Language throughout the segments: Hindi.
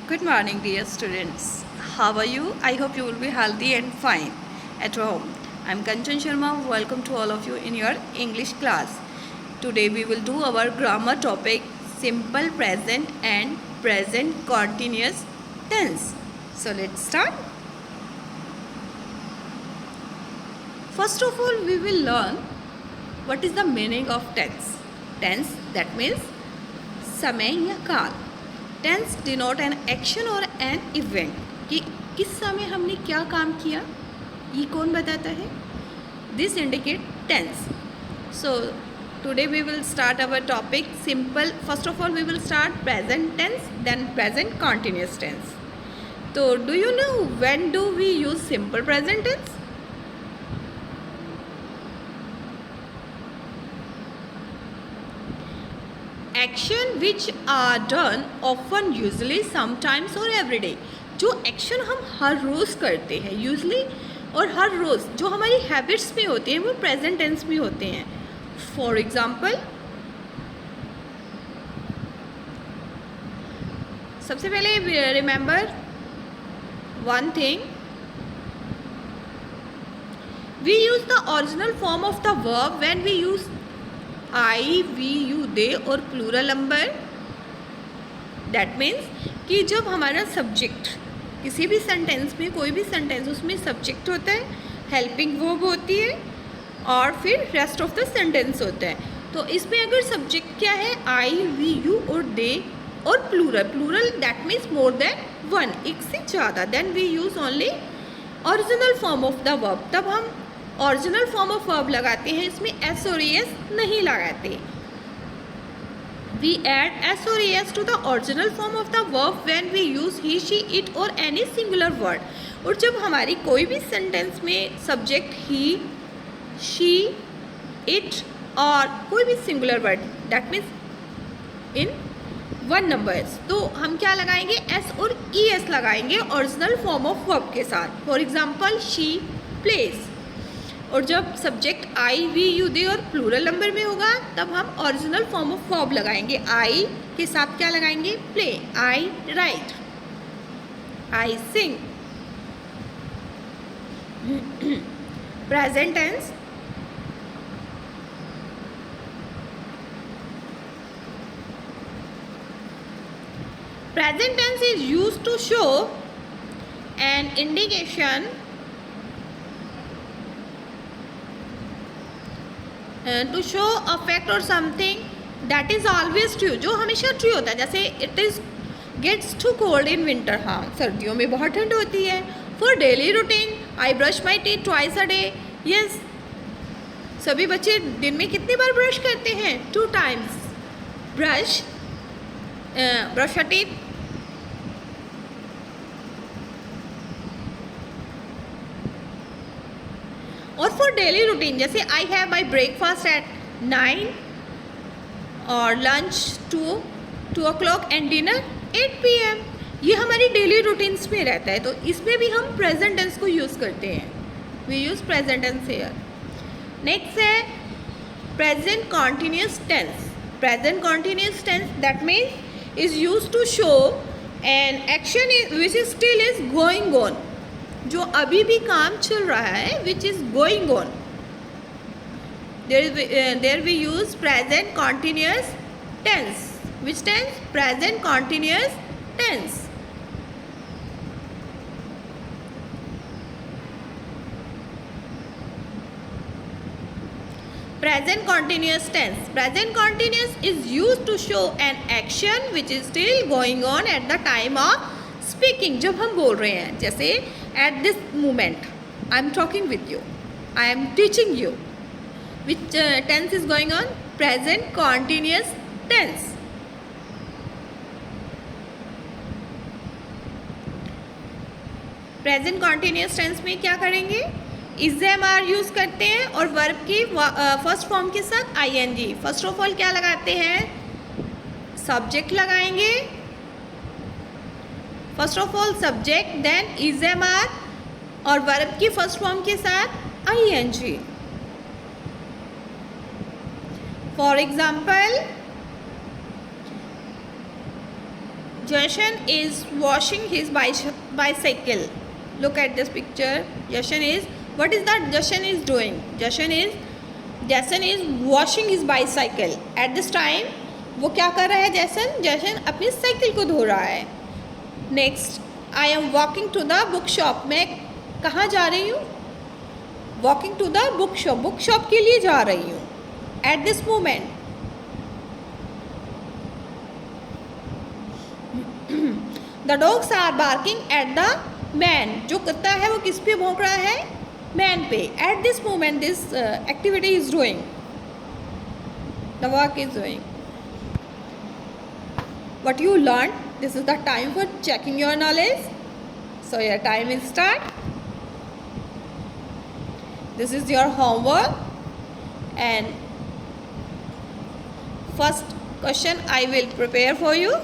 Good morning, dear students. How are you? I hope you will be healthy and fine at home. I'm Kanchan Sharma. Welcome to all of you in your English class. Today we will do our grammar topic simple present and present continuous tense. So let's start. First of all, we will learn what is the meaning of tense. Tense, that means समय या काल. टेंस डिनोट एन एक्शन और एन इवेंट कि किस समय हमने क्या काम किया, ये कौन बताता है. This indicate tense. So today we will start our topic simple. First of all we will start present tense, then present continuous tense. तो do you know when do we use simple present tense? Action which are done often usually sometimes और एवरीडे. जो एक्शन हम हर रोज़ करते हैं यूजली और हर रोज़ जो हमारी हैबिट्स में होते हैं वो प्रेजेंट टेंस में होते हैं. फॉर एग्जाम्पल, सबसे पहले remember one thing, we use the original form of the verb when we use I, we, you, they और प्लूरल नंबर. दैट मीन्स कि जब हमारा सब्जेक्ट किसी भी सेंटेंस में, कोई भी सेंटेंस, उसमें सब्जेक्ट होता है, हेल्पिंग वर्ब होती है और फिर रेस्ट ऑफ द सेंटेंस होता है. तो इसमें अगर सब्जेक्ट क्या है, आई, वी, यू और दे और plural. Plural that means more than one, एक से ज़्यादा. Then we use only original form of the verb. तब हम ओरिजिनल फॉर्म ऑफ वर्ब लगाते हैं, इसमें एस और एस नहीं लगाते. We add S or S to the original form of the verb when we use he, she, it or any singular word. और जब हमारी कोई भी सेंटेंस में सब्जेक्ट ही, शी, इट और कोई भी singular word that means in one numbers, तो हम क्या लगाएंगे, एस और ई एस लगाएंगे ओरिजिनल फॉर्म ऑफ वर्ब के साथ. For example, she plays. और जब subject I, we, you, they और प्लूरल नंबर में होगा तब हम ओरिजिनल फॉर्म ऑफ वर्ब लगाएंगे. आई के साथ क्या लगाएंगे, play. I write, I sing. Present tense, present tense is used to show an indication to show a fact or something that is always true, जो हमेशा ट्रू होता है. जैसे it is gets too cold in winter. हाँ, सर्दियों में बहुत ठंड होती है. For daily routine, I brush my teeth twice a day. Yes, सभी बच्चे दिन में कितनी बार ब्रश करते हैं, 2 times. Brush your teeth. और फॉर डेली रूटीन, जैसे I have my breakfast at 9 और lunch 2 o'clock and dinner 8 PM. ये हमारी डेली रूटीन्स में रहता है, तो इसमें भी हम प्रेजेंट टेंस को यूज़ करते हैं. We use present tense here. Next है present continuous tense. Present continuous tense that means is use to show an action which is still is going on, जो अभी भी काम चल रहा है, which is going on. There we use present continuous tense. Which tense? Present continuous tense. Present continuous tense. Present continuous is used to show an action which is still going on at the time of speaking. जब हम बोल रहे हैं, जैसे at this moment I am talking with you, I am teaching you. Which tense is going on? Present continuous tense. Present continuous tense में क्या करेंगे, इज एम आर यूज़ करते हैं और वर्ब की फर्स्ट फॉर्म के साथ ING. फर्स्ट ऑफ ऑल क्या लगाते हैं, सब्जेक्ट लगाएंगे. First of all subject, then is am are और वर्ब की फर्स्ट फॉर्म के साथ ING. For example, Jashan is washing his bicycle. Look at this picture. Jashan is, what is that Jashan is doing? Jashan is washing his bicycle. At this time, वो क्या कर रहा है जैसन? जैसन अपनी साइकिल को धो रहा है. Next, I am walking to the book shop. मैं कहाँ जा रही हूँ? Walking to the book shop. Book shop के लिए जा रही हूँ. At this moment, the dogs are barking at the man. जो कुत्ता है वो किस पे भौंक रहा है? मैन पे. Eight this moment this activity is doing, the work is doing. What you learned, this is the time for checking your knowledge. So your time will start. This is your homework, and first question I will prepare for you.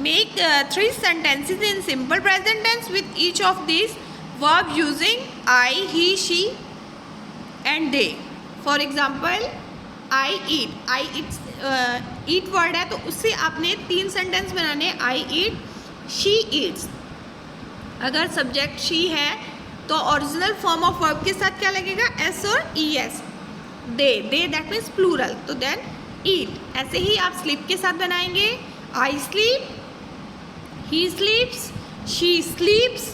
Make 3 sentences in simple present tense with each of these verbs using I, he, she and they. For example, I eat. I eat word है तो उससे आपने 3 सेंटेंस बनाने. आई ईट, शी ईट्स. अगर सब्जेक्ट शी है तो ओरिजिनल फॉर्म ऑफ वर्ब के साथ क्या लगेगा? एस और E S. They that means plural, तो देन ईट. ऐसे ही आप स्लीप के साथ बनाएंगे. I sleep, he sleeps, she sleeps,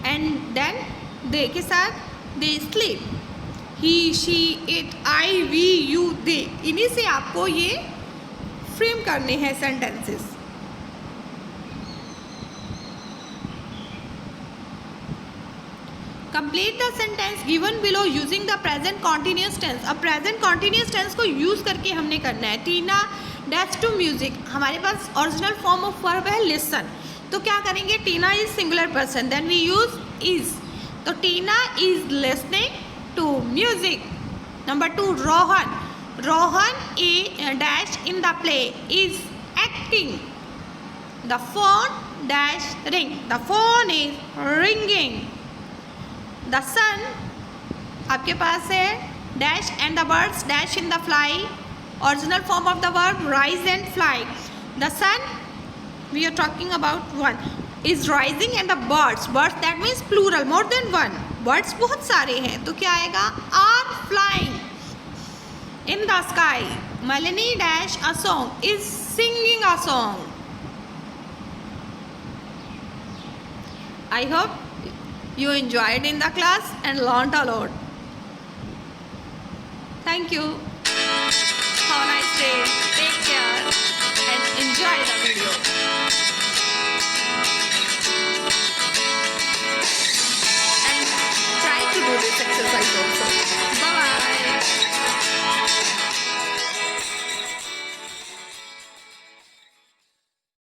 and then they के साथ they sleep. He, she, it, I, we, you, they. इन्हीं से आपको ये फ्रेम करने हैं sentences. Complete the sentence given below using the present continuous tense. अब प्रेजेंट कॉन्टिन्यूस टेंस को यूज करके हमने करना है. Tina dash to music. हमारे पास ओरिजिनल फॉर्म ऑफ वर्ब है लिसन, तो क्या करेंगे? Tina is singular person, then we use is. तो Tina is listening to music. Number 2, Rohan. Rohan is dash in the play is acting. The phone dash ring. The phone is ringing. The sun आपके पास है dash and the birds dash in the fly. Original form of the verb rise and fly. The sun we are talking about one is rising and the birds that means plural, more than one. Birds बहुत सारे हैं तो क्या आएगा? Are flying in the sky. Melanie dash a song is singing a song. I hope you enjoyed in the class and learned a lot. Thank you. Have a nice day. Take care and enjoy the video.